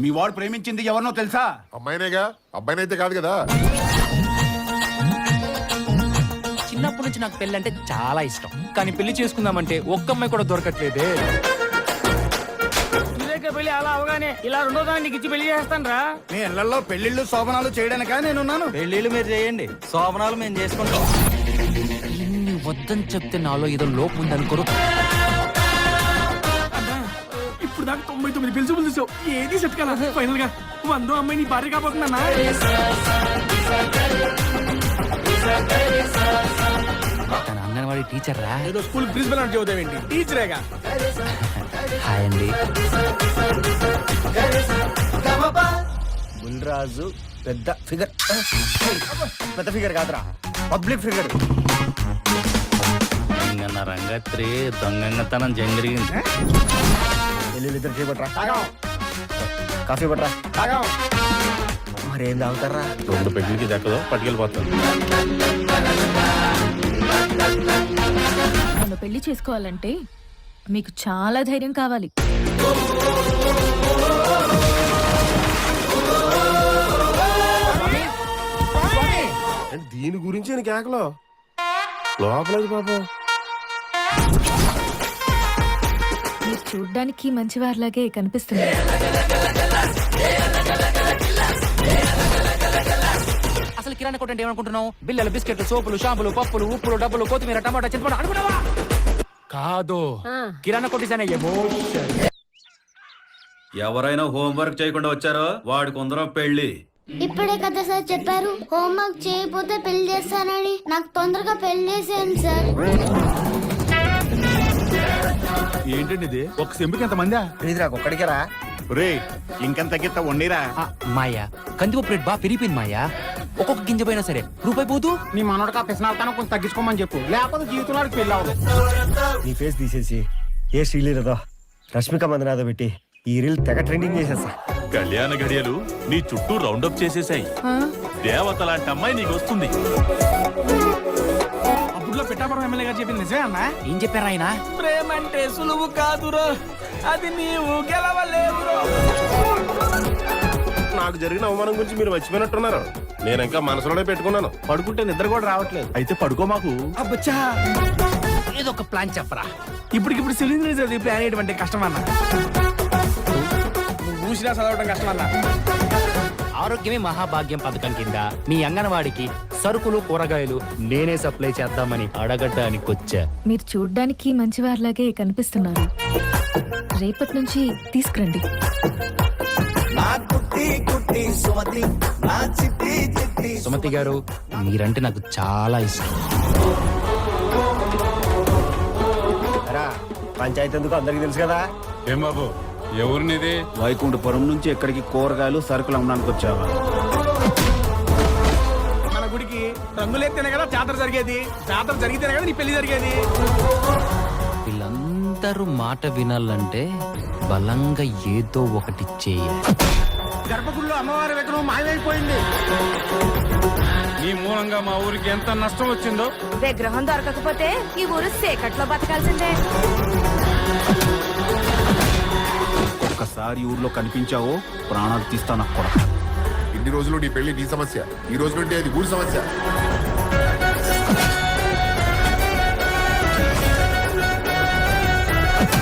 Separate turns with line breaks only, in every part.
మీ వాడు ప్రేమించింది ఎవరినో తెలుసా?
అమ్మాయినేగా, అబ్బాయినైతే కాదు కదా.
చిన్నప్పటి నుంచి నాకు పెళ్లి అంటే చాలా ఇష్టం, కానీ పెళ్లి చేసుకుందామంటే ఒక్క అమ్మాయి కూడా దొరకట్లేదే.
పెళ్లి అలా అవగానే ఇలా రెండో దాన్ని ఇచ్చి పెళ్లి చేస్తాను రా.
మీ ఇళ్లలో పెళ్లిళ్ళు శోభనాలు చేయడానికా నేనున్నాను?
పెళ్ళిళ్ళు మీరు చేయండి, శోభనాలు మేము చేసుకుంటాం.
ఇన్ని వద్దని చెప్తే నాలో ఏదో లోపం ఉంది అనుకోరు.
ఇప్పుడు దాకా 99 పెళ్లి చూపులు చూసావు, ఏది సెట్ కాల. ఫైనల్ గా 100 అమ్మాయి నీ భార్య కాబోతుందన్నా.
తన అంగన్వాడీ టీచర్ రా.
ఏదో స్కూల్ ప్రిన్సిపల్ అంటే చదువుతావేంటి, టీచరేగా.
హాయ్ అండి.
బుల్రాజు పెద్ద ఫిగర్, పెద్ద ఫిగర్ కాదురా, పబ్లిక్ ఫిగర్.
రంగన్న రంగత్రి దొంగతనం జరిగింది.
ఇద్దరు టీ పట్టరా, కాఫీ పట్టరా. మరేం తాగుతారా?
2 పెళ్లికి దక్కదో పట్టుకెళ్ళిపోతాను.
నన్ను పెళ్లి చేసుకోవాలంటే మీకు చాలా ధైర్యం కావాలి.
దీని గురించి నేను కేకలో లోపలేదు పాపం.
మీరు చూడ్డానికి మంచివారిలాగే కనిపిస్తున్నారు.
అసలు కిరాణా కొట్టండి ఏమనుకుంటున్నావు? బిల్లలు, బిస్కెట్లు, సోపులు, షాంపులు, పప్పులు, ఉప్పులు, డబ్బులు, కొత్తిమీర, టమాటా, చింతపండు అనుకున్నావా? కాదు, కిరాణా కొట్టేసానే ఎమోషన్.
ఎవరైనా హోంవర్క్ చేయకుండా వచ్చారో వాడి కొందరం పెళ్లి.
ఇప్పుడే కదా సార్ చెప్పారు హోంవర్క్ చేయకపోతే పెళ్లి చేస్తానని. నాకు తొందరగా పెళ్లి చేసేయండి సార్.
ఏంటండి ఇది? ఒక సెంపుకి ఎంత మందా?
ప్రీతిరాకు ఒక్కడికేరా.
రే ఇంకెంత గిత్త వండిరా.
మాయా, కందిపప్పు రేట్ బాగా పెరిగిపోయింది మాయా. ఒక్కొక్క గింజ పోయినా సరే రూపాయి పోతూ.
నీ మనోడికి ఆ పిసనాలతనం కొంచెం తగ్గించుకోమని చెప్పు, లేకపోతే జీవితంలో పెళ్లి అవ్వదు.
నీ ఫేస్ తీసేసి ఏ శ్రీలీలదో రష్మిక మందనాథో పెట్టి ఈ రీల్ తెగ ట్రెండింగ్ చేసేసా.
కళ్యాణ గడియలు నీ చుట్టూ రౌండప్ చేసేసాయి. దేవత లాంటి అమ్మాయి నీకు వస్తుంది.
అప్పుడులో పిఠాపురం ఎమ్మెల్యే గారు చెప్పింది నిజమే అన్నా?
ఏం చెప్పారు ఆయన?
ప్రేమ అంటే సులువు కాదురో, అది నీవు గెలవలేవురో.
నాకు జరిగిన అవమానం గురించి మీరు మర్చిపోయినట్టున్నారు. నేను ఇంకా మనసులోనే పెట్టుకున్నాను.
పడుకుంటే నిద్ర కూడా రావట్లేదు. అయితే పడుకో మాకు.
అబ్బచ్చా,
ఏదో ఒక ప్లాన్ చెప్పరా.
ఇప్పటికిప్పుడు సిలిండర్ ప్లాన్ అయ్యేటువంటి కష్టం అన్న. నువ్వు ఊసినా చదవడం కష్టం అన్న.
ఆరోగ్యమే మహాభాగ్యం పథకం కింద మీ అంగన్వాడికి సరుకులు, కూరగాయలు నేనే సప్లై చేద్దామని అడగటానికి వచ్చా.
మీరు చూడ్డానికి మంచివారిలాగే కనిపిస్తున్నారు. రేపటి నుంచి తీసుకురండి.
సుమతి గారు, మీరంటే నాకు చాలా ఇష్టం.
పంచాయతీ ఎందుకు అందరికి తెలుసు కదా.
ఏం బాబు, ఎవరినిది? వైకుంఠపురం నుంచి ఎక్కడికి కూరగాయలు సరుకులు అమ్మడానికి వచ్చావా?
మన గుడికి రంగులేస్తేనే కదా జాతర జరిగేది, జాతర జరిగితేనే కదా నీ పెళ్లి జరిగేది.
వీళ్ళందరూ మాట వినాలంటే బలంగా ఏదో ఒకటి చేయాలి.
గర్భగుడిలో అమ్మవారి విగ్రహం మాయమైపోయింది.
నీ మూలంగా మా ఊరికి ఎంత నష్టం వచ్చిందో.
విగ్రహం దొరకకపోతే ఈ ఊరు సేకట్లో బతకాల్సిందే.
ఒక్కసారి ఊర్లో కనిపించావో ప్రాణాలు తీస్తాను అక్కడ.
ఇన్ని రోజులు నీ పెళ్లి నీ సమస్య, ఈ రోజు నుండి అది ఊరి సమస్య.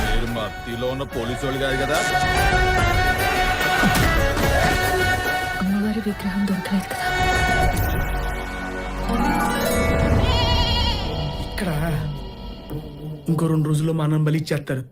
మీరు మత్తిలో ఉన్న పోలీసు వాళ్ళు కాదు కదా.
అమ్మవారి విగ్రహం దొరకలేదు కదా.
ఇక్కడ ఇంకో 2 రోజుల్లో మా అన్నం బలి ఇచ్చేస్తారు.